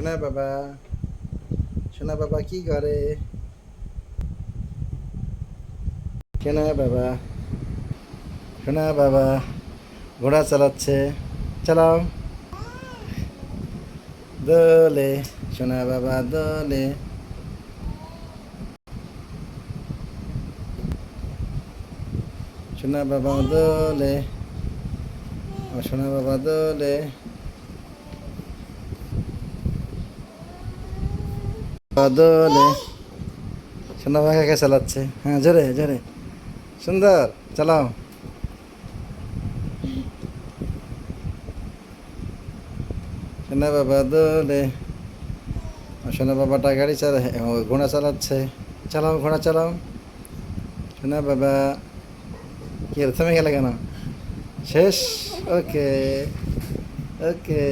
শোনা বাবা, শোনা বাবা কি করে? শোনা বাবা, শোনা বাবা ঘোড়া চালাচ্ছে। চালাও। দোলে, শোনা বাবা দোলে। শোনা বাবা দোলে, আমার শোনা বাবা দোলে। দোলে, শোনা বাবা কাকে চালাচ্ছে? হ্যাঁ, জোরে জোরে, সুন্দর, চালাও। শোনা বাবা দোলে, আমার শোনা বাবাটা গাড়ি চালা, ঘোড়া চালাচ্ছে। চালাও, ঘোড়া চালাও। শোনা বাবা, কি হলো, থেমে গেলে কেন? শেষ? ওকে, ওকে।